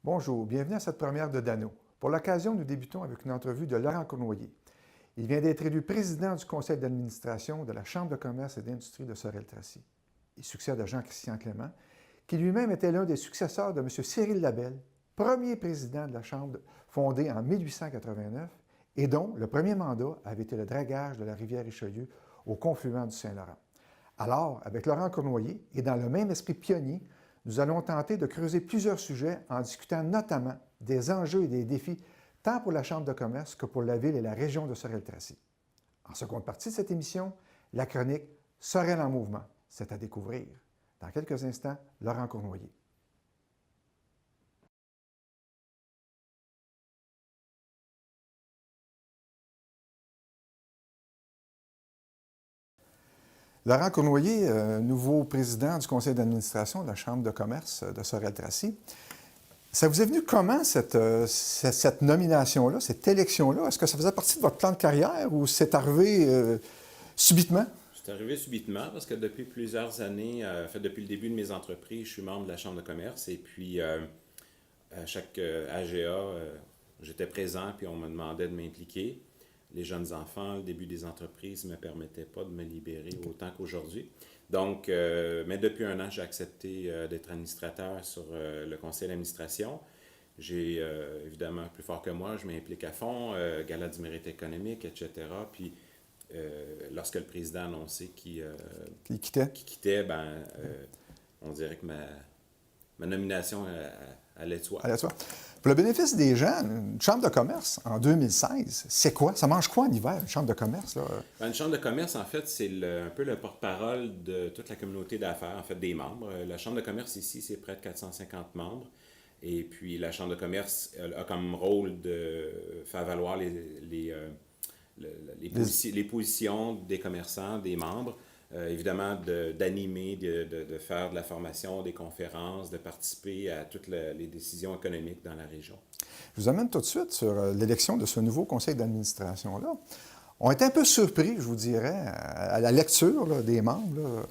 Bonjour, bienvenue à cette première de Dano. Pour l'occasion, nous débutons avec une entrevue de Laurent Cournoyer. Il vient d'être élu président du conseil d'administration de la Chambre de commerce et d'industrie de Sorel-Tracy. Il succède à Jean-Christian Clément, qui lui-même était l'un des successeurs de M. Cyril Labelle, premier président de la Chambre fondée en 1889 et dont le premier mandat avait été le dragage de la rivière Richelieu au confluent du Saint-Laurent. Alors, avec Laurent Cournoyer et dans le même esprit pionnier, nous allons tenter de creuser plusieurs sujets en discutant notamment des enjeux et des défis tant pour la Chambre de commerce que pour la ville et la région de Sorel-Tracy. En seconde partie de cette émission, la chronique Sorel en mouvement. C'est à découvrir. Dans quelques instants, Laurent Cournoyer. Laurent Cournoyer, nouveau président du conseil d'administration de la Chambre de commerce de Sorel-Tracy. Ça vous est venu comment, cette nomination-là, cette élection-là? Est-ce que ça faisait partie de votre plan de carrière ou c'est arrivé subitement? C'est arrivé subitement parce que depuis plusieurs années, depuis le début de mes entreprises, je suis membre de la Chambre de commerce et puis à chaque AGA, j'étais présent puis on me demandait de m'impliquer. Les jeunes enfants, le début des entreprises ne me permettaient pas de me libérer autant qu'aujourd'hui. Donc, mais depuis un an, j'ai accepté d'être administrateur sur le conseil d'administration. J'ai évidemment plus fort que moi, je m'implique à fond, gala du mérite économique, etc. Puis lorsque le président a annoncé qu'il quittait, on dirait que ma nomination allait de soi. Allez, toi. Pour le bénéfice des gens, une chambre de commerce en 2016, c'est quoi? Ça mange quoi en hiver, une chambre de commerce? Là? Une chambre de commerce, en fait, c'est un peu le porte-parole de toute la communauté d'affaires, en fait, des membres. La chambre de commerce ici, c'est près de 450 membres. Et puis, la chambre de commerce a comme rôle de faire valoir les positions des commerçants, des membres. Évidemment, d'animer, de faire de la formation, des conférences, de participer à toutes les décisions économiques dans la région. Je vous amène tout de suite sur l'élection de ce nouveau conseil d'administration-là. On est un peu surpris, je vous dirais, à la lecture là, des membres,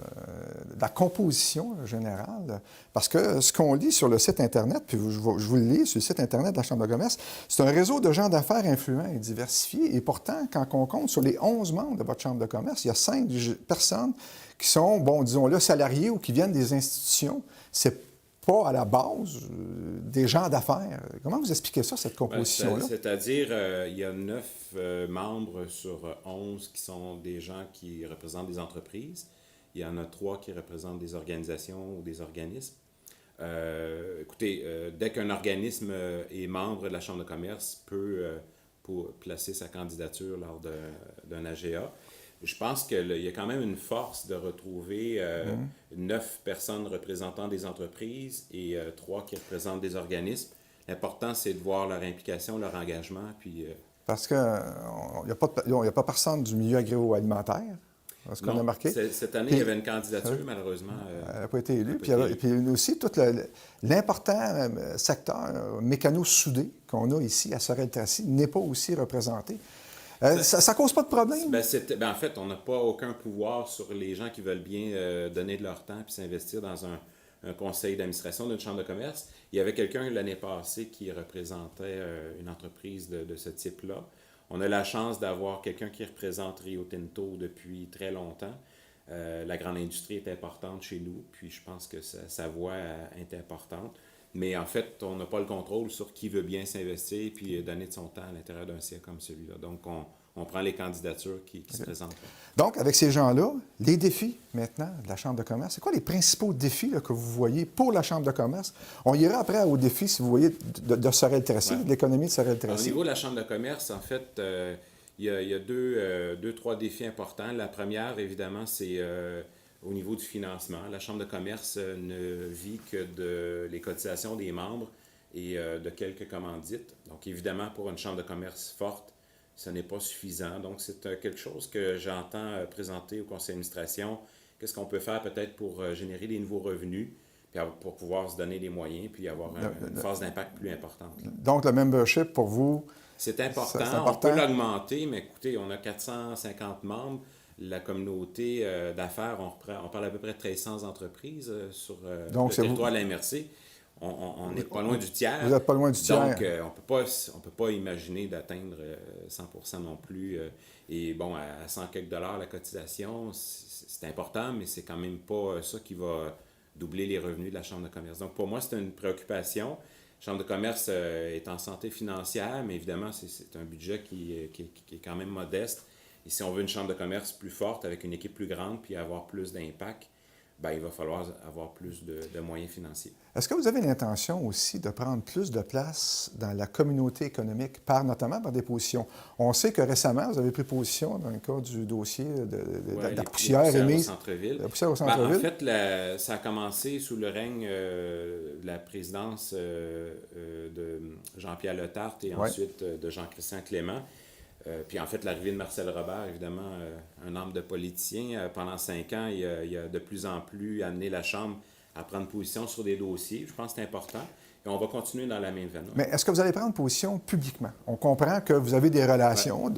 de la composition générale, parce que ce qu'on lit sur le site Internet, puis je vous le lis sur le site Internet de la Chambre de commerce, c'est un réseau de gens d'affaires influents et diversifiés, et pourtant, quand on compte sur les 11 membres de votre Chambre de commerce, il y a 5 personnes qui sont, bon, disons-le, salariés ou qui viennent des institutions. C'est pas à la base des gens d'affaires. Comment vous expliquez ça, cette composition-là? C'est-à-dire, il y a 9 membres sur 11 qui sont des gens qui représentent des entreprises. Il y en a 3 qui représentent des organisations ou des organismes. Écoutez, dès qu'un organisme est membre de la Chambre de commerce, peut pour placer sa candidature lors d'un AGA. Je pense qu'il y a quand même une force de retrouver 9 personnes représentant des entreprises et 3 qui représentent des organismes. L'important, c'est de voir leur implication, leur engagement. Puis, parce qu'il n'y a pas personne du milieu agroalimentaire, ce qu'on a marqué. Cette année, il y avait une candidature, malheureusement. Elle n'a pas été élue. Puis aussi, tout l'important secteur mécano-soudé qu'on a ici à Sorel-Tracy n'est pas aussi représenté. Ça ne cause pas de problème? En fait, on n'a pas aucun pouvoir sur les gens qui veulent bien donner de leur temps et s'investir dans un conseil d'administration d'une chambre de commerce. Il y avait quelqu'un l'année passée qui représentait une entreprise de ce type-là. On a la chance d'avoir quelqu'un qui représente Rio Tinto depuis très longtemps. La grande industrie est importante chez nous, puis je pense que sa voix est importante. Mais en fait, on n'a pas le contrôle sur qui veut bien s'investir et donner de son temps à l'intérieur d'un siècle comme celui-là. Donc, on prend les candidatures qui se présentent. Donc, avec ces gens-là, les défis maintenant de la Chambre de commerce, c'est quoi les principaux défis là, que vous voyez pour la Chambre de commerce? On ira après aux défis, si vous voyez, de Sorel-Tracy, de l'économie de Sorel-Tracy. Au niveau de la Chambre de commerce, en fait, il y a trois défis importants. La première, évidemment, c'est au niveau du financement. La Chambre de commerce ne vit que de les cotisations des membres et de quelques commandites. Donc, évidemment, pour une Chambre de commerce forte, ce n'est pas suffisant. Donc, c'est quelque chose que j'entends présenter au conseil d'administration. Qu'est-ce qu'on peut faire peut-être pour générer des nouveaux revenus, puis pour pouvoir se donner des moyens, puis avoir une force d'impact plus importante. Donc, le membership, pour vous, c'est important. On peut l'augmenter, mais écoutez, on a 450 membres. La communauté d'affaires, on parle à peu près de 1300 entreprises sur le territoire de la MRC. on n'est pas loin du tiers. Vous n'êtes pas loin du tiers. Donc, on peut pas imaginer d'atteindre 100% non plus. Et bon, à 100 quelques dollars la cotisation, c'est important, mais c'est quand même pas ça qui va doubler les revenus de la Chambre de commerce. Donc, pour moi, c'est une préoccupation. La Chambre de commerce est en santé financière, mais évidemment, c'est un budget qui est quand même modeste. Et si on veut une Chambre de commerce plus forte, avec une équipe plus grande, puis avoir plus d'impact, ben, il va falloir avoir plus de moyens financiers. Est-ce que vous avez l'intention aussi de prendre plus de place dans la communauté économique, notamment par des positions? On sait que récemment, vous avez pris position dans le cas du dossier de la poussière émise. Au centre-ville. La poussière au centre-ville. En fait, ça a commencé sous le règne de la présidence de Jean-Pierre Letarte et ensuite de Jean-Christian Clément. Puis en fait, l'arrivée de Marcel Robert, évidemment, un homme de politicien, pendant 5 ans, il a de plus en plus amené la Chambre à prendre position sur des dossiers. Je pense que c'est important. Et on va continuer dans la même veine. Mais est-ce que vous allez prendre position publiquement? On comprend que vous avez des relations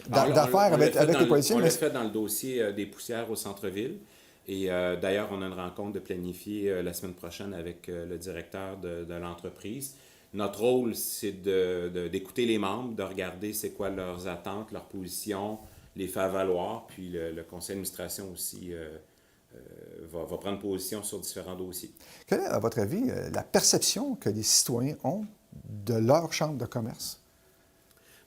d'affaires avec les politiciens. On l'a fait dans le dossier des poussières au centre-ville. Et d'ailleurs, on a une rencontre de planifier la semaine prochaine avec le directeur de l'entreprise. Notre rôle, c'est d'écouter les membres, de regarder c'est quoi leurs attentes, leurs positions, les faire valoir. Puis le conseil d'administration aussi va prendre position sur différents dossiers. Quelle est, à votre avis, la perception que les citoyens ont de leur chambre de commerce?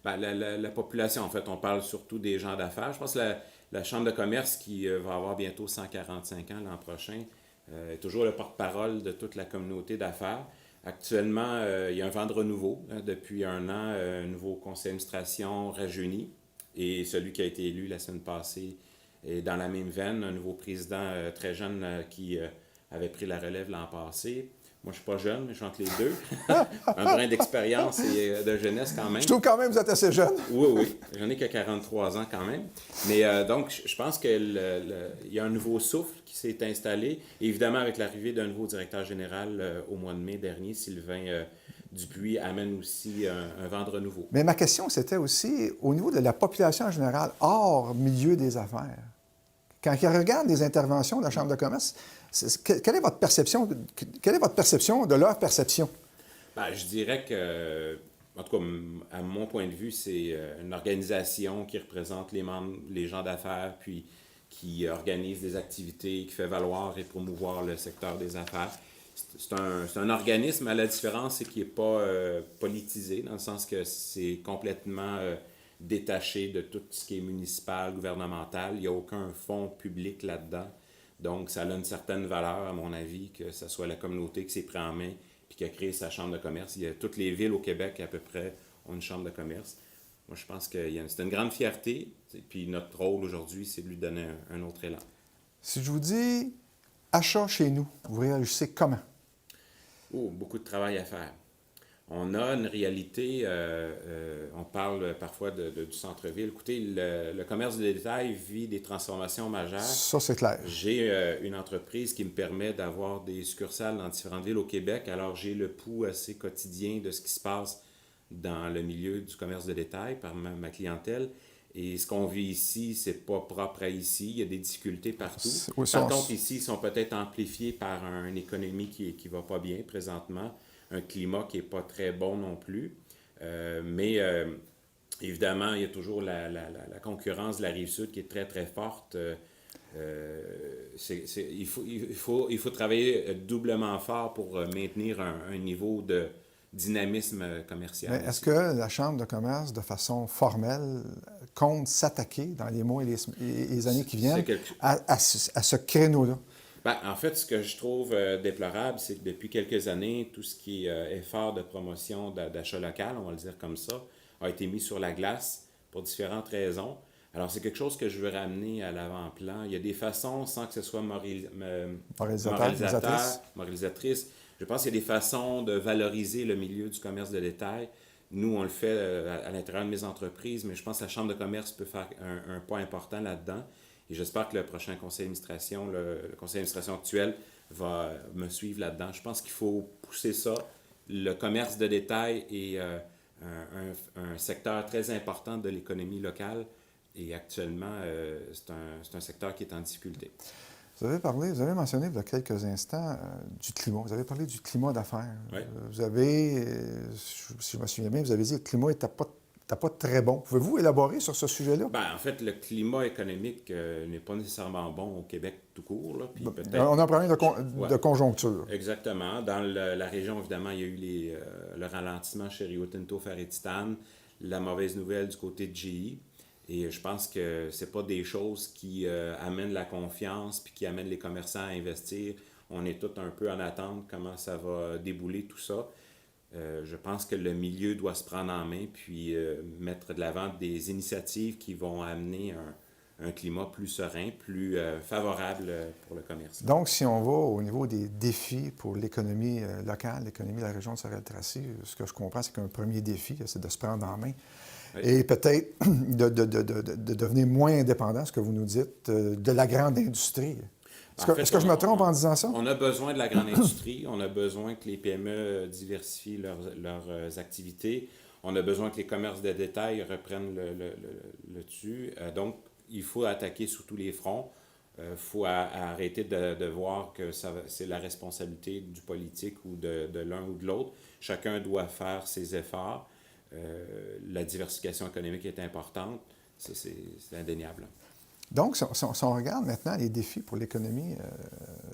Bien, la population, en fait, on parle surtout des gens d'affaires. Je pense que la Chambre de commerce, qui va avoir bientôt 145 ans l'an prochain, est toujours le porte-parole de toute la communauté d'affaires. Actuellement, il y a un vent de renouveau. Depuis 1 an, un nouveau conseil d'administration rajeuni. Et celui qui a été élu la semaine passée est dans la même veine. Un nouveau président très jeune qui avait pris la relève l'an passé. Moi, je ne suis pas jeune, mais je suis entre les deux. Un brin d'expérience et de jeunesse quand même. Je trouve quand même que vous êtes assez jeune. Oui. J'en ai que 43 ans quand même. Mais donc, je pense qu'il y a un nouveau souffle qui s'est installé. Et évidemment, avec l'arrivée d'un nouveau directeur général au mois de mai dernier, Sylvain Dupuis amène aussi un vent de renouveau. Mais ma question, c'était aussi au niveau de la population en général, hors milieu des affaires. Quand ils regardent les interventions de la Chambre de commerce, quelle est votre perception de leur perception? Bien, je dirais que, en tout cas, à mon point de vue, c'est une organisation qui représente les membres, les gens d'affaires, puis qui organise des activités, qui fait valoir et promouvoir le secteur des affaires. C'est un organisme, à la différence, c'est qu'il n'est pas politisé, dans le sens que c'est complètement détaché de tout ce qui est municipal, gouvernemental. Il n'y a aucun fonds public là-dedans. Donc, ça a une certaine valeur, à mon avis, que ce soit la communauté qui s'est pris en main puis qui a créé sa chambre de commerce. Toutes les villes au Québec, à peu près, ont une chambre de commerce. Moi, je pense que c'est une grande fierté. Puis notre rôle aujourd'hui, c'est de lui donner un autre élan. Si je vous dis achat chez nous, vous réagissez comment? Oh, beaucoup de travail à faire. On a une réalité, on parle parfois du centre-ville. Écoutez, le commerce de détail vit des transformations majeures. Ça, c'est clair. J'ai une entreprise qui me permet d'avoir des succursales dans différentes villes au Québec. Alors, j'ai le pouls assez quotidien de ce qui se passe dans le milieu du commerce de détail par ma clientèle. Et ce qu'on vit ici, c'est pas propre à ici. Il y a des difficultés partout. Par contre, ici, ils sont peut-être amplifiés par une économie qui va pas bien présentement, un climat qui est pas très bon non plus. Mais évidemment, il y a toujours la concurrence de la Rive-Sud qui est très, très forte. Il faut travailler doublement fort pour maintenir un niveau de dynamisme commercial. Mais est-ce que la Chambre de commerce, de façon formelle, compte s'attaquer dans les mois et les années qui viennent à ce créneau-là? Ben, en fait, ce que je trouve déplorable, c'est que depuis quelques années, tout ce qui est effort de promotion d'achat local, on va le dire comme ça, a été mis sur la glace pour différentes raisons. Alors, c'est quelque chose que je veux ramener à l'avant-plan. Il y a des façons, sans que ce soit moralisatrice. Je pense qu'il y a des façons de valoriser le milieu du commerce de détail. Nous, on le fait à l'intérieur de mes entreprises, mais je pense que la Chambre de commerce peut faire un pas important là-dedans. Et j'espère que le prochain conseil d'administration, le conseil d'administration actuel, va me suivre là-dedans. Je pense qu'il faut pousser ça. Le commerce de détail est un secteur très important de l'économie locale. Et actuellement, c'est un secteur qui est en difficulté. Vous avez mentionné il y a quelques instants du climat. Vous avez parlé du climat d'affaires. Oui. Vous avez, si je me souviens bien, vous avez dit que le climat n'était pas très bon. Pouvez-vous élaborer sur ce sujet-là? Ben, en fait, le climat économique n'est pas nécessairement bon au Québec tout court. Là, puis peut-être, On a un problème Ouais. de conjoncture. Exactement. Dans la région, évidemment, il y a eu le ralentissement chez Rio Tinto, Fer et Titane, la mauvaise nouvelle du côté de GE. Et je pense que c'est pas des choses qui amènent la confiance puis qui amènent les commerçants à investir. On est tous un peu en attente comment ça va débouler tout ça. Je pense que le milieu doit se prendre en main puis mettre de l'avant des initiatives qui vont amener un climat plus serein, plus favorable pour le commerce. Donc, si on va au niveau des défis pour l'économie locale, l'économie de la région de Sorel-Tracy, ce que je comprends, c'est qu'un premier défi, c'est de se prendre en main. Oui. Et peut-être de devenir moins indépendant, ce que vous nous dites, de la grande industrie. Est-ce que je me trompe en disant ça? On a besoin de la grande industrie. On a besoin que les PME diversifient leurs activités. On a besoin que les commerces de détail reprennent le dessus. Donc, il faut attaquer sur tous les fronts. Il faut arrêter de voir que c'est la responsabilité du politique ou de l'un ou de l'autre. Chacun doit faire ses efforts. La diversification économique est importante. C'est indéniable. Donc, si on regarde maintenant les défis pour l'économie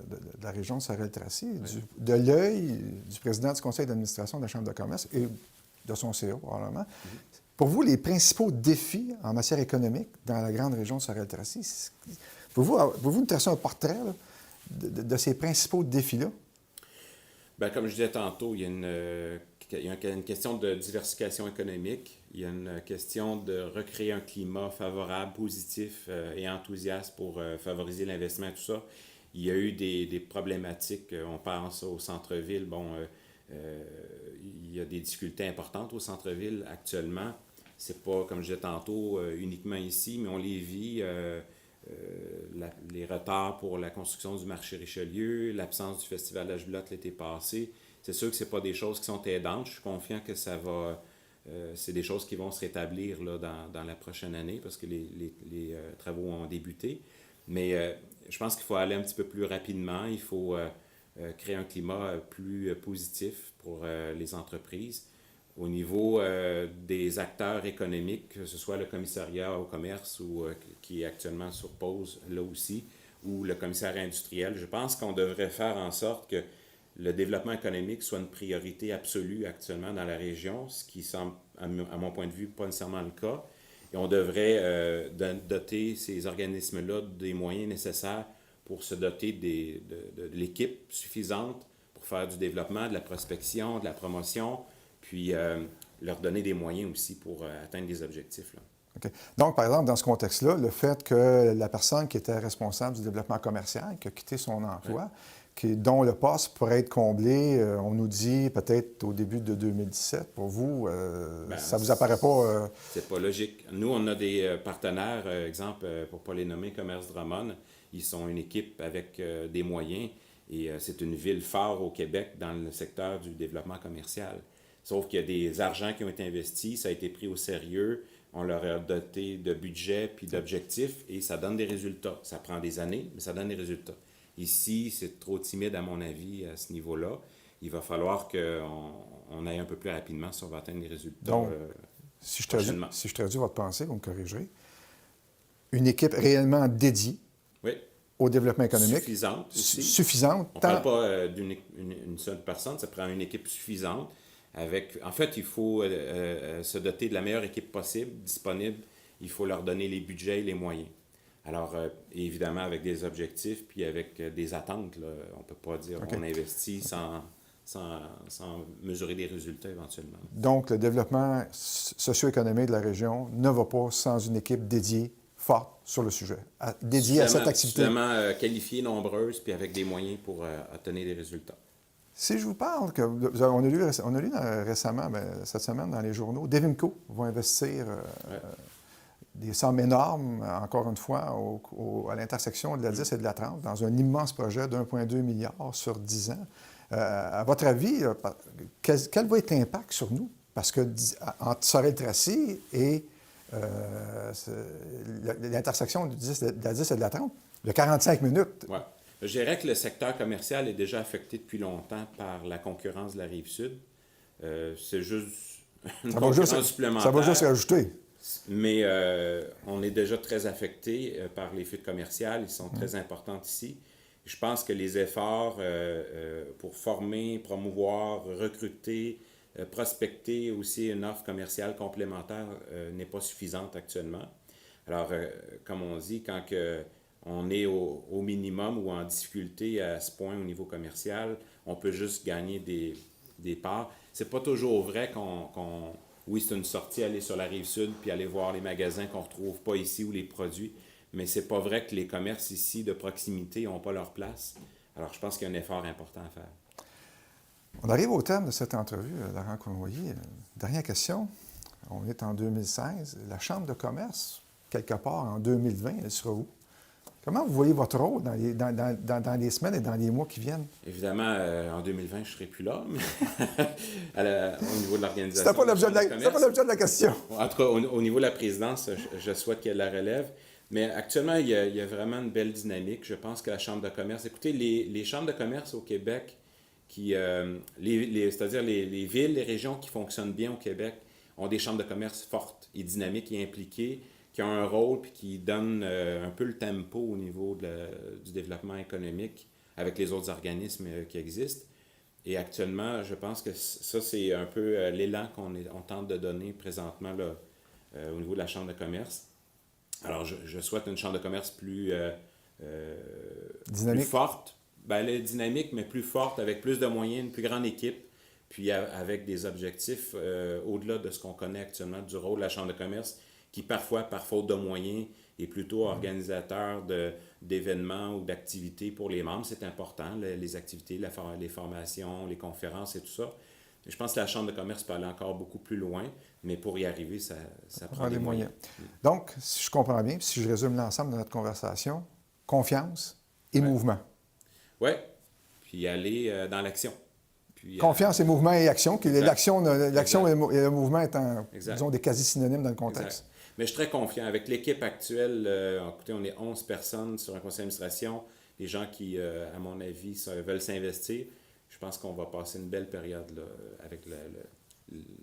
de la région de Sorel-Tracy, oui. De l'œil du président du conseil d'administration de la Chambre de commerce et de son CEO, probablement, pour vous, les principaux défis en matière économique dans la grande région de Sorel-Tracy, pouvez-vous nous tracer un portrait là, de ces principaux défis-là? Bien, comme je disais tantôt, il y a une question de diversification économique, il y a une question de recréer un climat favorable, positif et enthousiaste pour favoriser l'investissement et tout ça. Il y a eu des problématiques, on pense au centre-ville, il y a des difficultés importantes au centre-ville actuellement. C'est pas, comme je disais tantôt, uniquement ici, mais on les vit. Les retards pour la construction du marché Richelieu, l'absence du festival de la Julotte l'été passé. C'est sûr que ce n'est pas des choses qui sont aidantes. Je suis confiant que ça va... c'est des choses qui vont se rétablir là, dans la prochaine année parce que les travaux ont débuté. Mais je pense qu'il faut aller un petit peu plus rapidement. Il faut créer un climat plus positif pour les entreprises. Au niveau des acteurs économiques, que ce soit le commissariat au commerce ou qui est actuellement sur pause là aussi, ou le commissariat industriel, je pense qu'on devrait faire en sorte que le développement économique soit une priorité absolue actuellement dans la région, ce qui semble, à mon point de vue, pas nécessairement le cas. Et on devrait doter ces organismes-là des moyens nécessaires pour se doter de l'équipe suffisante pour faire du développement, de la prospection, de la promotion, puis leur donner des moyens aussi pour atteindre des objectifs. Là. Okay. Donc, par exemple, dans ce contexte-là, le fait que la personne qui était responsable du développement commercial, qui a quitté son emploi, dont le poste pourrait être comblé, on nous dit peut-être au début de 2017, pour vous, ça ne vous apparaît pas... C'est pas logique. Nous, on a des partenaires, exemple, pour ne pas les nommer, Commerce Drummond, ils sont une équipe avec des moyens et c'est une ville phare au Québec dans le secteur du développement commercial. Sauf qu'il y a des argents qui ont été investis, ça a été pris au sérieux, on leur a doté de budget puis d'objectifs et ça donne des résultats. Ça prend des années, mais ça donne des résultats. Ici, c'est trop timide à mon avis à ce niveau-là. Il va falloir qu'on aille un peu plus rapidement si on va atteindre des résultats. Donc, si je traduis votre pensée, vous me corrigerez, une équipe réellement dédiée au développement économique. Suffisante aussi. Suffisante. On ne parle pas d'une seule personne, ça prend une équipe suffisante. En fait, il faut se doter de la meilleure équipe possible, disponible. Il faut leur donner les budgets et les moyens. Alors, évidemment, avec des objectifs puis avec des attentes. Là. On ne peut pas dire qu'on investit sans mesurer des résultats éventuellement. Donc, le développement socio-économique de la région ne va pas sans une équipe dédiée, forte sur le sujet, dédiée à cette activité. Suffisamment qualifiée, nombreuse, puis avec des moyens pour obtenir des résultats. Si je vous parle, on a lu récemment, cette semaine dans les journaux, Devimco va investir des sommes énormes, encore une fois, à l'intersection de la 10 et de la 30, dans un immense projet d'1,2 milliard sur 10 ans. À votre avis, quel va être l'impact sur nous? Parce que entre Sorel-Tracy et l'intersection de la 10 et de la 30, il y a 45 minutes. Ouais. Je dirais que le secteur commercial est déjà affecté depuis longtemps par la concurrence de la Rive-Sud. C'est juste une Ça va concurrence juste, supplémentaire. ça va juste rajouter. Mais on est déjà très affecté par les fuites commerciales. Ils sont très importantes ici. Je pense que les efforts pour former, promouvoir, recruter, prospecter aussi une offre commerciale complémentaire n'est pas suffisante actuellement. Alors, comme on dit, quand on est au minimum ou en difficulté à ce point au niveau commercial, on peut juste gagner des parts. C'est pas toujours vrai oui, c'est une sortie, aller sur la Rive-Sud puis aller voir les magasins qu'on ne retrouve pas ici ou les produits, mais c'est pas vrai que les commerces ici de proximité n'ont pas leur place. Alors, je pense qu'il y a un effort important à faire. On arrive au terme de cette entrevue, Laurent Cournoyer. Dernière question. On est en 2016. La Chambre de commerce, quelque part en 2020, elle sera où? Comment vous voyez votre rôle dans les semaines et dans les mois qui viennent? Évidemment, en 2020, je ne serai plus là, mais au niveau de l'organisation. C'était pas l'objet de la question. En tout cas, au niveau de la présidence, je souhaite qu'elle la relève. Mais actuellement, il y a vraiment une belle dynamique. Je pense que la Chambre de commerce... Écoutez, les chambres de commerce au Québec, c'est-à-dire les villes, les régions qui fonctionnent bien au Québec, ont des chambres de commerce fortes et dynamiques et impliquées, qui ont un rôle et qui donnent un peu le tempo au niveau du développement économique avec les autres organismes qui existent. Et actuellement, je pense que ça, c'est un peu l'élan qu'on tente de donner présentement là, au niveau de la Chambre de commerce. Alors, je souhaite une Chambre de commerce plus forte. Ben, elle est dynamique, mais plus forte, avec plus de moyens, une plus grande équipe, puis avec des objectifs au-delà de ce qu'on connaît actuellement du rôle de la Chambre de commerce, qui parfois, par faute de moyens, est plutôt organisateur d'événements ou d'activités pour les membres. C'est important, les activités, les formations, les conférences et tout ça. Je pense que la Chambre de commerce peut aller encore beaucoup plus loin, mais pour y arriver, ça prend des moyens. Donc, si je comprends bien, si je résume l'ensemble de notre conversation, confiance et mouvement. Oui, puis aller dans l'action. Confiance et mouvement et action. L'action et le mouvement étant, disons, des quasi-synonymes dans le contexte. Exact. Mais je suis très confiant. Avec l'équipe actuelle, écoutez, on est 11 personnes sur un conseil d'administration, des gens qui, à mon avis, veulent s'investir. Je pense qu'on va passer une belle période là, avec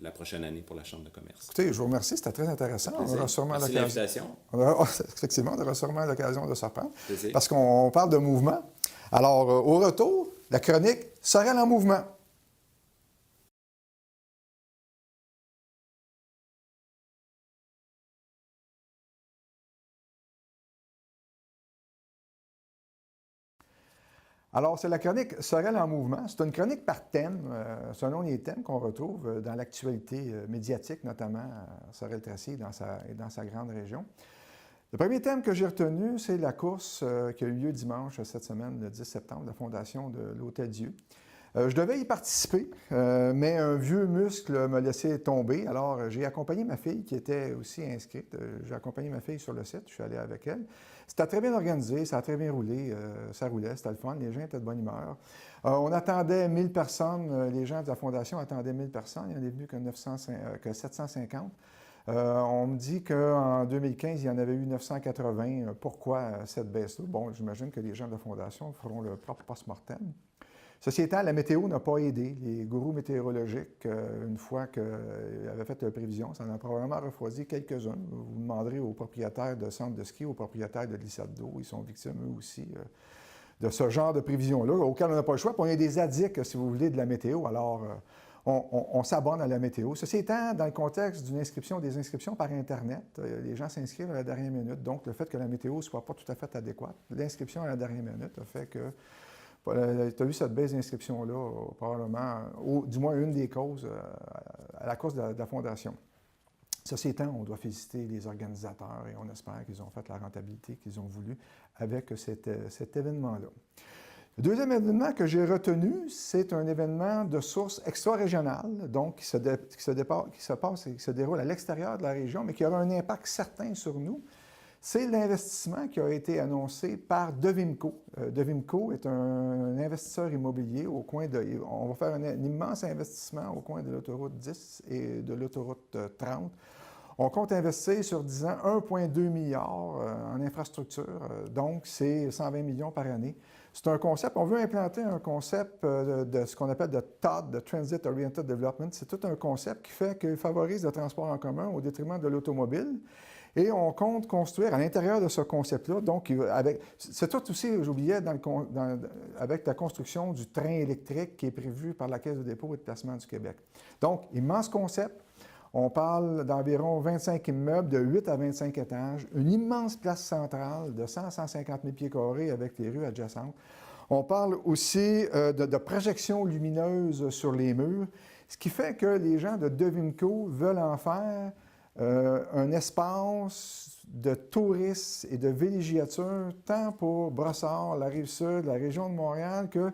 la prochaine année pour la Chambre de commerce. Écoutez, je vous remercie, c'était très intéressant. On aura sûrement l'occasion. Effectivement, on aura sûrement l'occasion de se reprendre. Parce qu'on parle de mouvement. Alors, au retour, la chronique Sorel en mouvement. Alors, c'est la chronique Sorel en mouvement. C'est une chronique par thème, selon les thèmes qu'on retrouve dans l'actualité médiatique, notamment à Sorel-Tracy et dans sa grande région. Le premier thème que j'ai retenu, c'est la course qui a eu lieu dimanche cette semaine, le 10 septembre, de la Fondation de l'Hôtel-Dieu. Je devais y participer, mais un vieux muscle m'a laissé tomber. Alors, j'ai accompagné ma fille qui était aussi inscrite. J'ai accompagné ma fille sur le site, je suis allé avec elle. C'était très bien organisé, ça a très bien roulé, ça roulait, c'était le fun, les gens étaient de bonne humeur. On attendait 1000 personnes, les gens de la Fondation attendaient 1000 personnes, il n'y en est venu que 750. On me dit qu'en 2015, il y en avait eu 980. Pourquoi cette baisse-là? Bon, j'imagine que les gens de la Fondation feront leur propre post-mortem. Ceci étant, la météo n'a pas aidé. Les gourous météorologiques, une fois qu'ils avaient fait leur prévision, ça en a probablement refroidi quelques-uns. Vous demanderez aux propriétaires de centres de ski, aux propriétaires de glissades d'eau, ils sont victimes eux aussi de ce genre de prévision-là, auquel on n'a pas le choix. Puis on est des addicts, si vous voulez, de la météo. Alors, on s'abonne à la météo. Ceci étant, dans le contexte des inscriptions par Internet, les gens s'inscrivent à la dernière minute. Donc, le fait que la météo ne soit pas tout à fait adéquate, l'inscription à la dernière minute a fait que tu as eu cette baisse d'inscription-là, probablement, du moins une des causes à la cause de la Fondation. Ceci étant, on doit féliciter les organisateurs et on espère qu'ils ont fait la rentabilité qu'ils ont voulu avec cet événement-là. Le deuxième événement que j'ai retenu, c'est un événement de source extra-régionale, donc qui se déroule à l'extérieur de la région, mais qui aura un impact certain sur nous. C'est l'investissement qui a été annoncé par Devimco. Devimco est un investisseur immobilier au coin de... On va faire un immense investissement au coin de l'autoroute 10 et de l'autoroute 30. On compte investir sur 10 ans 1,2 milliard en infrastructure, donc c'est 120 millions par année. C'est un concept, on veut implanter un concept de ce qu'on appelle de TOD, de Transit Oriented Development. C'est tout un concept qui fait qu'il favorise le transport en commun au détriment de l'automobile. Et on compte construire à l'intérieur de ce concept-là, donc c'est tout aussi, j'oubliais, avec la construction du train électrique qui est prévu par la Caisse de dépôt et de placement du Québec. Donc, immense concept. On parle d'environ 25 immeubles de 8 à 25 étages, une immense place centrale de 100 à 150 000 pieds carrés avec les rues adjacentes. On parle aussi de projections lumineuses sur les murs, ce qui fait que les gens de Devinco veulent en faire un espace de tourisme et de villégiature, tant pour Brossard, la Rive-Sud, la région de Montréal, que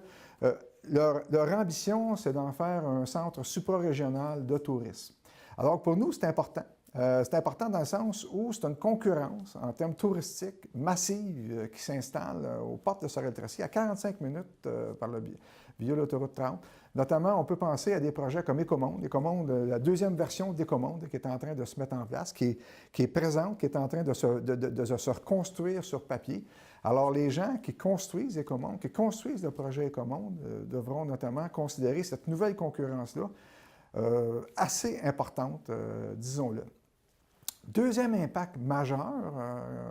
leur ambition, c'est d'en faire un centre supra-régional de tourisme. Alors, pour nous, c'est important. C'est important dans le sens où c'est une concurrence en termes touristiques massive qui s'installe aux portes de Sorel-Tracy à 45 minutes via l'autoroute 30. Notamment, on peut penser à des projets comme Écomonde. Écomonde, la deuxième version d'Écomonde qui est en train de se mettre en place, qui est présente, qui est en train de se reconstruire sur papier. Alors, les gens qui construisent Écomonde, qui construisent le projet Écomonde, devront notamment considérer cette nouvelle concurrence-là assez importante, disons-le. Deuxième impact majeur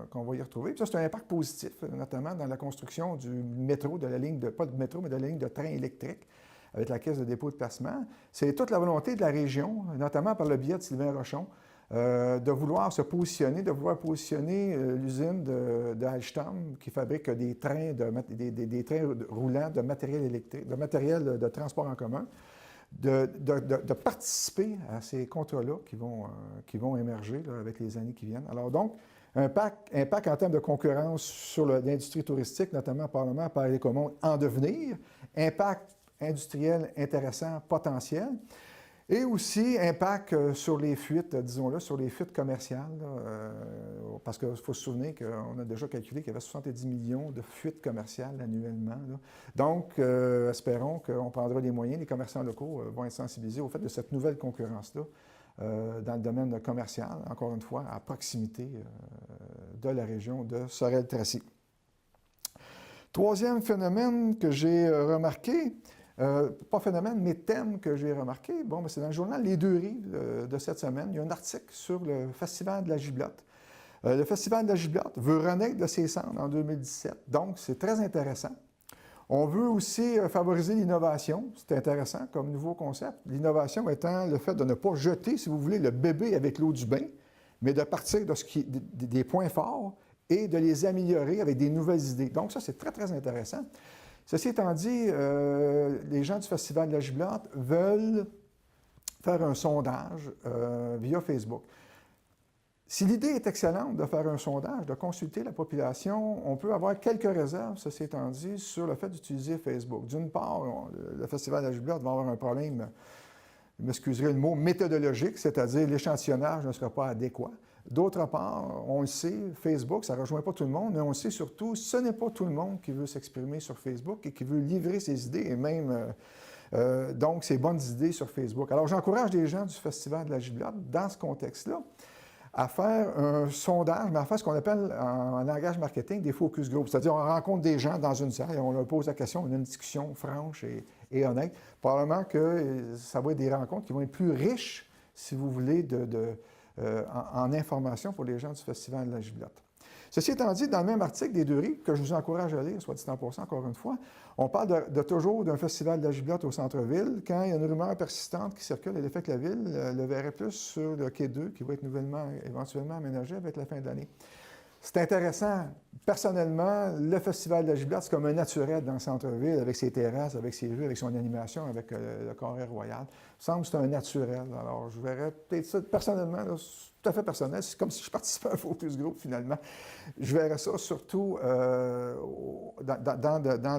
qu'on va y retrouver, puis ça c'est un impact positif, notamment dans la construction du métro, de la ligne pas de métro, mais de la ligne de train électrique avec la Caisse de dépôt et de placement, c'est toute la volonté de la région, notamment par le biais de Sylvain Rochon, de vouloir se positionner, l'usine de Alstom qui fabrique des trains, des trains roulants de matériel électrique, de matériel de transport en commun, de participer à ces contrats-là qui vont émerger là, avec les années qui viennent. Alors donc, impact en termes de concurrence sur l'industrie touristique, notamment par les Écomonde en devenir, impact industriel intéressant, potentiel, et aussi impact sur les fuites, disons-le, sur les fuites commerciales, parce qu'il faut se souvenir qu'on a déjà calculé qu'il y avait 70 millions de fuites commerciales annuellement. Là. Donc, espérons qu'on prendra les moyens, les commerçants locaux vont être sensibilisés au fait de cette nouvelle concurrence-là dans le domaine commercial, encore une fois, à proximité de la région de Sorel-Tracy. Troisième phénomène que j'ai remarqué, pas phénomène, mais thème que j'ai remarqué, bon, c'est dans le journal Les Deux Rives de cette semaine. Il y a un article sur le Festival de la Giblotte. Le Festival de la Giblotte veut renaître de ses cendres en 2017, donc c'est très intéressant. On veut aussi favoriser l'innovation, c'est intéressant comme nouveau concept. L'innovation étant le fait de ne pas jeter, si vous voulez, le bébé avec l'eau du bain, mais de partir des points forts et de les améliorer avec des nouvelles idées. Donc ça, c'est très, très intéressant. Ceci étant dit, les gens du Festival de la Giblotte veulent faire un sondage via Facebook. Si l'idée est excellente de faire un sondage, de consulter la population, on peut avoir quelques réserves, ceci étant dit, sur le fait d'utiliser Facebook. D'une part, le Festival de la Giblotte va avoir un problème, je m'excuserai le mot, méthodologique, c'est-à-dire l'échantillonnage ne sera pas adéquat. D'autre part, on le sait, Facebook, ça ne rejoint pas tout le monde, mais on le sait surtout, ce n'est pas tout le monde qui veut s'exprimer sur Facebook et qui veut livrer ses idées et même, donc, ses bonnes idées sur Facebook. Alors, j'encourage les gens du Festival de la Giblotte, dans ce contexte-là, à faire un sondage, mais à faire ce qu'on appelle en langage marketing des focus groups. C'est-à-dire, on rencontre des gens dans une salle et on leur pose la question, on a une discussion franche et honnête. Probablement que ça va être des rencontres qui vont être plus riches, si vous voulez, en information pour les gens du Festival de la Giblotte. Ceci étant dit, dans le même article des Deux Rives, que je vous encourage à lire, soit dit en passant encore une fois, on parle toujours d'un Festival de la Giblotte au centre-ville, quand il y a une rumeur persistante qui circule à l'effet que la ville le verrait plus sur le quai 2, qui va être éventuellement aménagé avec la fin de l'année. C'est intéressant. Personnellement, le Festival de la Giblotte, c'est comme un naturel dans le centre-ville, avec ses terrasses, avec ses rues, avec son animation, avec le carré royal. Il me semble que c'est un naturel. Alors, je verrais peut-être ça, personnellement, là, c'est tout à fait personnel. C'est comme si je participais à un focus group, finalement. Je verrais ça surtout dans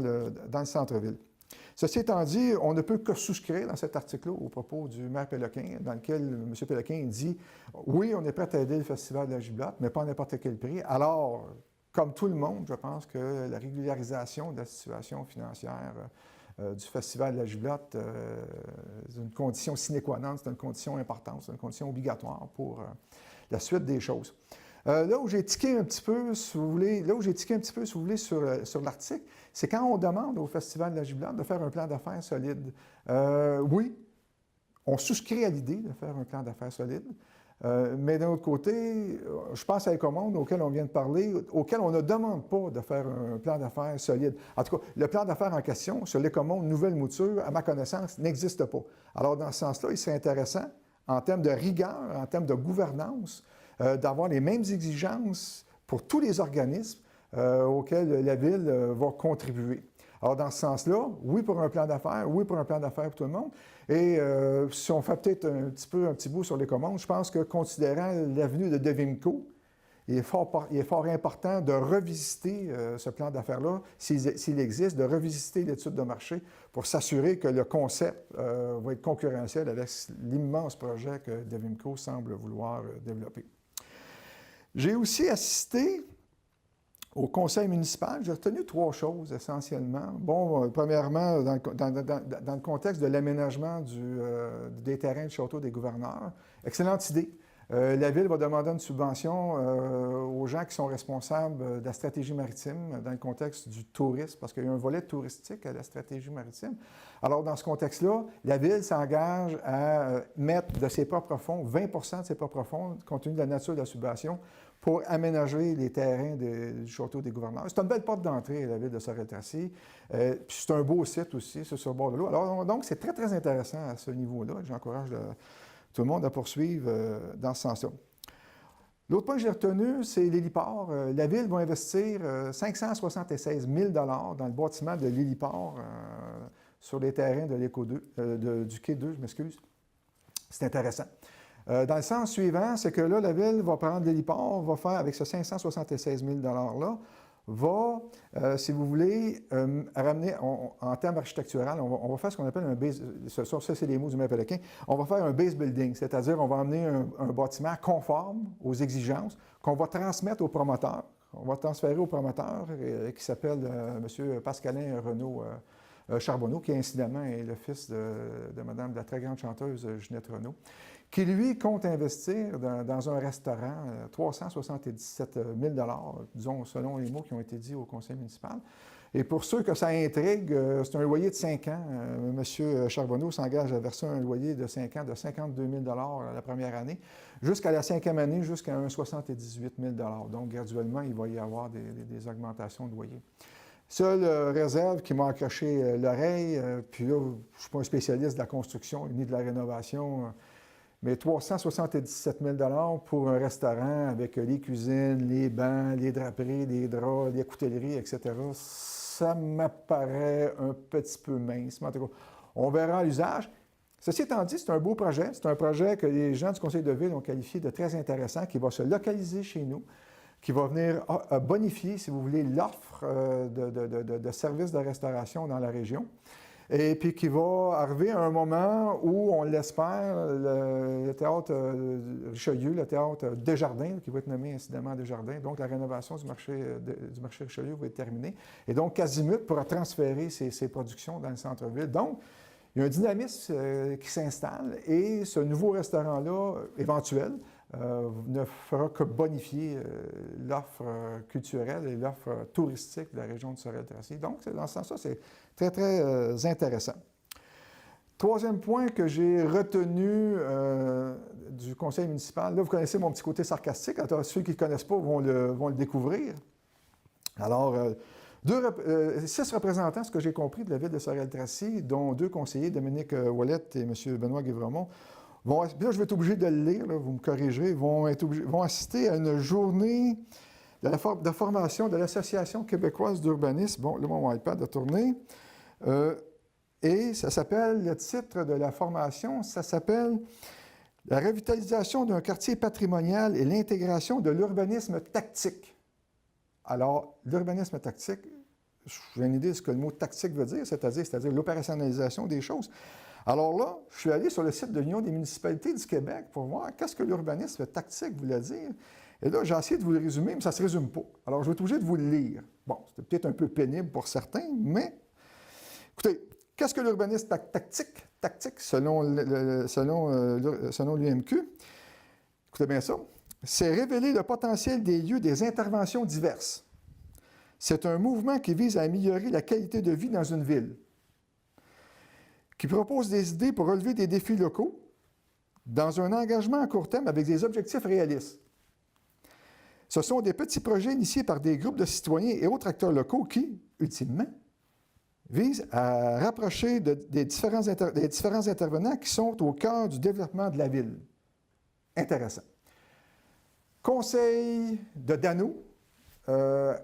le centre-ville. Ceci étant dit, on ne peut que souscrire dans cet article-là au propos du maire Péloquin, dans lequel M. Péloquin dit « Oui, on est prêt à aider le Festival de la Giblotte, mais pas à n'importe quel prix. » Alors, comme tout le monde, je pense que la régularisation de la situation financière du Festival de la Giblotte est une condition sine qua non, c'est une condition importante, c'est une condition obligatoire pour la suite des choses. Là où j'ai tiqué un petit peu, si vous voulez, sur l'article, c'est quand on demande au Festival de la Gibelette de faire un plan d'affaires solide. Oui, on souscrit à l'idée de faire un plan d'affaires solide, mais d'un autre côté, je pense à Ecomonde, auquel on vient de parler, auquel on ne demande pas de faire un plan d'affaires solide. En tout cas, le plan d'affaires en question, sur l'Ecomonde Nouvelle Mouture, à ma connaissance, n'existe pas. Alors, dans ce sens-là, il serait intéressant, en termes de rigueur, en termes de gouvernance, d'avoir les mêmes exigences pour tous les organismes auxquels la Ville va contribuer. Alors, dans ce sens-là, oui pour un plan d'affaires, oui pour un plan d'affaires pour tout le monde. Et si on fait peut-être un petit bout sur les commandes, je pense que considérant l'avenue de Devimco, il est fort important de revisiter ce plan d'affaires-là, s'il existe, de revisiter l'étude de marché pour s'assurer que le concept va être concurrentiel avec l'immense projet que Devimco semble vouloir développer. J'ai aussi assisté au conseil municipal. J'ai retenu 3 choses essentiellement. Bon, premièrement, dans le contexte de l'aménagement des terrains du château des gouverneurs, excellente idée. La Ville va demander une subvention aux gens qui sont responsables de la stratégie maritime dans le contexte du tourisme, parce qu'il y a un volet touristique à la stratégie maritime. Alors, dans ce contexte-là, la Ville s'engage à mettre de ses propres fonds, 20 de ses propres fonds, compte tenu de la nature de la subvention, pour aménager les terrains du château des gouverneurs. C'est une belle porte d'entrée à la ville de Sorel-Tracy. Puis c'est un beau site aussi, c'est sur le bord de l'eau. Alors, donc, c'est très, très intéressant à ce niveau-là. J'encourage tout le monde à poursuivre dans ce sens-là. L'autre point que j'ai retenu, c'est l'héliport. La Ville va investir 576 000 dans le bâtiment de l'héliport sur les terrains du quai 2, je m'excuse. C'est intéressant. Dans le sens suivant, c'est que là, la Ville va prendre l'héliport, va faire avec ce 576 000 $-là, va, si vous voulez, ramener, en termes architecturaux, on va faire ce qu'on appelle un base, ça c'est les mots du maire Péloquin, on va faire un base building, c'est-à-dire on va amener un bâtiment conforme aux exigences qu'on va transmettre au promoteur, on va transférer au promoteur qui s'appelle M. Pascalin Renaud Charbonneau, qui incidemment est le fils de Madame, de la très grande chanteuse Ginette Renaud, qui, lui, compte investir dans un restaurant 377 000 $, disons, selon les mots qui ont été dits au conseil municipal. Et pour ceux que ça intrigue, c'est un loyer de 5 ans. M. Charbonneau s'engage à verser un loyer de 5 ans de 52 000 $ la première année, jusqu'à la 5e année, jusqu'à un 78 000 $. Donc, graduellement, il va y avoir des augmentations de loyer. Seule réserve qui m'a accroché l'oreille, puis là, je ne suis pas un spécialiste de la construction ni de la rénovation, mais 377 000 $ pour un restaurant avec les cuisines, les bancs, les draperies, les draps, les coutelleries, etc., ça m'apparaît un petit peu mince. Mais en tout cas, on verra à l'usage. Ceci étant dit, c'est un beau projet. C'est un projet que les gens du conseil de ville ont qualifié de très intéressant, qui va se localiser chez nous, qui va venir bonifier, si vous voulez, l'offre de services de restauration dans la région. Et puis qui va arriver à un moment où, on l'espère, le théâtre Richelieu, le théâtre Desjardins, qui va être nommé incidemment Desjardins, donc la rénovation du marché Richelieu va être terminée. Et donc, Quasimodo pourra transférer ses productions dans le centre-ville. Donc, il y a un dynamisme qui s'installe et ce nouveau restaurant-là, éventuel, ne fera que bonifier l'offre culturelle et l'offre touristique de la région de Sorel-Tracy. Donc, dans ce sens-là, c'est très, très intéressant. Troisième point que j'ai retenu du conseil municipal, là, vous connaissez mon petit côté sarcastique, ceux qui ne le connaissent pas vont le découvrir. Alors, 6 représentants, ce que j'ai compris, de la ville de Sorel-Tracy, dont 2 conseillers, Dominique Ouellette et M. Benoît Guévremont, là, je vais être obligé de le lire, là, vous me corrigerez, vont assister à une journée de formation de l'Association québécoise d'urbanisme. Bon, là, mon iPad a tourné. Et ça s'appelle, le titre de la formation, ça s'appelle « La revitalisation d'un quartier patrimonial et l'intégration de l'urbanisme tactique ». Alors, l'urbanisme tactique, j'ai une idée de ce que le mot tactique veut dire, c'est-à-dire l'opérationnalisation des choses. Alors là, je suis allé sur le site de l'Union des municipalités du Québec pour voir qu'est-ce que l'urbanisme tactique voulait dire. Et là, j'ai essayé de vous le résumer, mais ça ne se résume pas. Alors, je vais être obligé de vous le lire. Bon, c'était peut-être un peu pénible pour certains, mais écoutez, qu'est-ce que l'urbanisme tactique selon l'UMQ? Écoutez bien ça. c'est révéler le potentiel des lieux des interventions diverses. C'est un mouvement qui vise à améliorer la qualité de vie dans une ville, qui propose des idées pour relever des défis locaux dans un engagement à court terme avec des objectifs réalistes. Ce sont des petits projets initiés par des groupes de citoyens et autres acteurs locaux qui, ultimement, visent à rapprocher des différents intervenants qui sont au cœur du développement de la ville. Intéressant. Conseil de Dano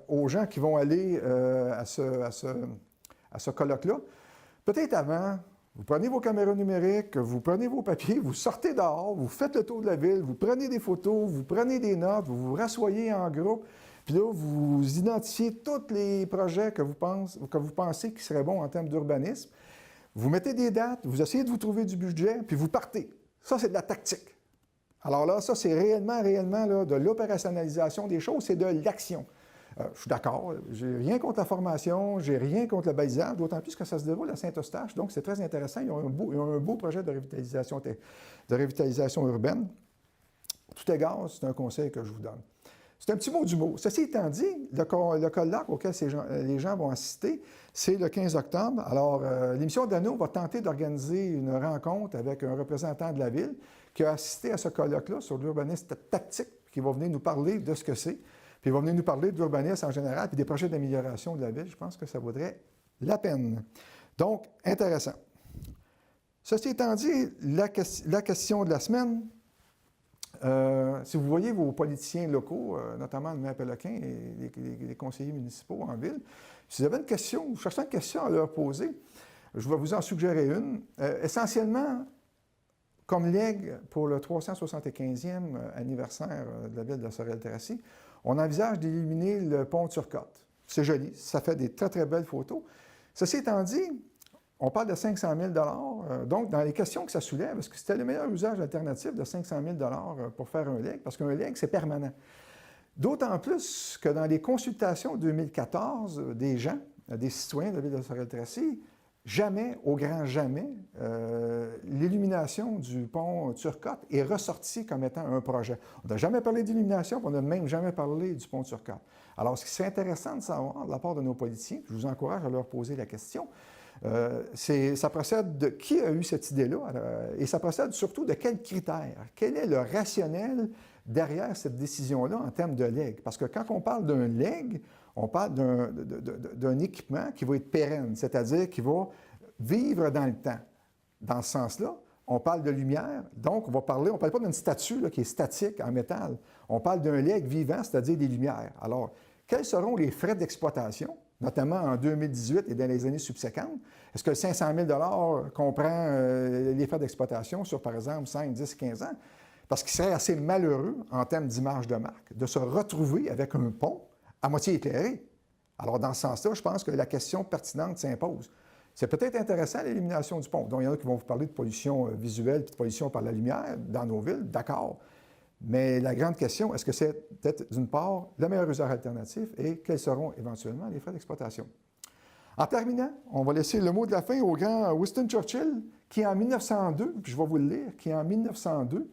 aux gens qui vont aller à ce colloque-là. Peut-être avant, vous prenez vos caméras numériques, vous prenez vos papiers, vous sortez dehors, vous faites le tour de la ville, vous prenez des photos, vous prenez des notes, vous vous rassoyez en groupe, puis là, vous identifiez tous les projets que vous pensez qui seraient bons en termes d'urbanisme. Vous mettez des dates, vous essayez de vous trouver du budget, puis vous partez. Ça, c'est de la tactique. Alors là, ça, c'est réellement là, de l'opérationnalisation des choses, c'est de l'action. Je suis d'accord, j'ai rien contre la formation, j'ai rien contre le balisage, d'autant plus que ça se déroule à Saint-Eustache, donc c'est très intéressant. Ils ont un beau projet de revitalisation urbaine. Tout égard, c'est un conseil que je vous donne. C'est un petit mot d'humour. Ceci étant dit, le colloque auquel les gens vont assister, c'est le 15 octobre. Alors, l'émission Dano va tenter d'organiser une rencontre avec un représentant de la ville qui a assisté à ce colloque-là sur l'urbanisme tactique, qui va venir nous parler de ce que c'est. Puis il va venir nous parler de l'urbanisme en général, puis des projets d'amélioration de la ville. Je pense que ça vaudrait la peine. Donc, intéressant. Ceci étant dit, la question de la semaine, si vous voyez vos politiciens locaux, notamment le maire Péloquin et les conseillers municipaux en ville, si vous avez une question, vous cherchez une question à leur poser, je vais vous en suggérer une. Essentiellement, comme legs pour le 375e anniversaire de la ville de Sorel-Tracy, on envisage d'illuminer le pont Turcotte. C'est joli, ça fait des très, très belles photos. Ceci étant dit, on parle de 500 000 donc, dans les questions que ça soulève, est-ce que c'était le meilleur usage alternatif de 500 000 pour faire un leg? Parce qu'un leg, c'est permanent. D'autant plus que dans les consultations 2014 des gens, des citoyens de la ville de Sorel-Tracy, jamais, au grand jamais, l'illumination du pont Turcotte est ressortie comme étant un projet. On n'a jamais parlé d'illumination, on n'a même jamais parlé du pont Turcotte. Alors, ce qui serait intéressant de savoir de la part de nos politiciens, je vous encourage à leur poser la question, ça procède de qui a eu cette idée-là et ça procède surtout de quels critères? Quel est le rationnel derrière cette décision-là en termes de legs? Parce que quand on parle d'un leg, on parle d'un équipement qui va être pérenne, c'est-à-dire qui va vivre dans le temps. Dans ce sens-là, on parle de lumière, donc on ne parle pas d'une statue là, qui est statique en métal. On parle d'un leg vivant, c'est-à-dire des lumières. Alors, quels seront les frais d'exploitation, notamment en 2018 et dans les années subséquentes? Est-ce que 500 000 comprend les frais d'exploitation sur, par exemple, 5, 10, 15 ans? Parce qu'il serait assez malheureux, en termes d'image de marque, de se retrouver avec un pont à moitié éclairé. Alors, dans ce sens-là, je pense que la question pertinente s'impose. C'est peut-être intéressant, l'élimination du pont. Donc, il y en a qui vont vous parler de pollution visuelle et de pollution par la lumière dans nos villes, d'accord. Mais la grande question, est-ce que c'est peut-être, d'une part, le meilleur usage alternatif et quels seront éventuellement les frais d'exploitation? En terminant, on va laisser le mot de la fin au grand Winston Churchill, qui en 1902, puis je vais vous le lire, qui en 1902,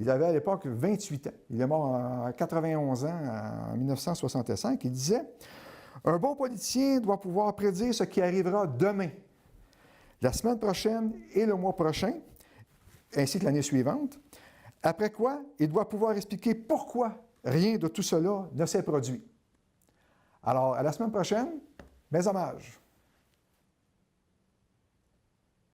il avait à l'époque 28 ans. Il est mort à 91 ans en 1965. Il disait « Un bon politicien doit pouvoir prédire ce qui arrivera demain, la semaine prochaine et le mois prochain, ainsi que l'année suivante. Après quoi, il doit pouvoir expliquer pourquoi rien de tout cela ne s'est produit. » Alors, à la semaine prochaine, mes hommages.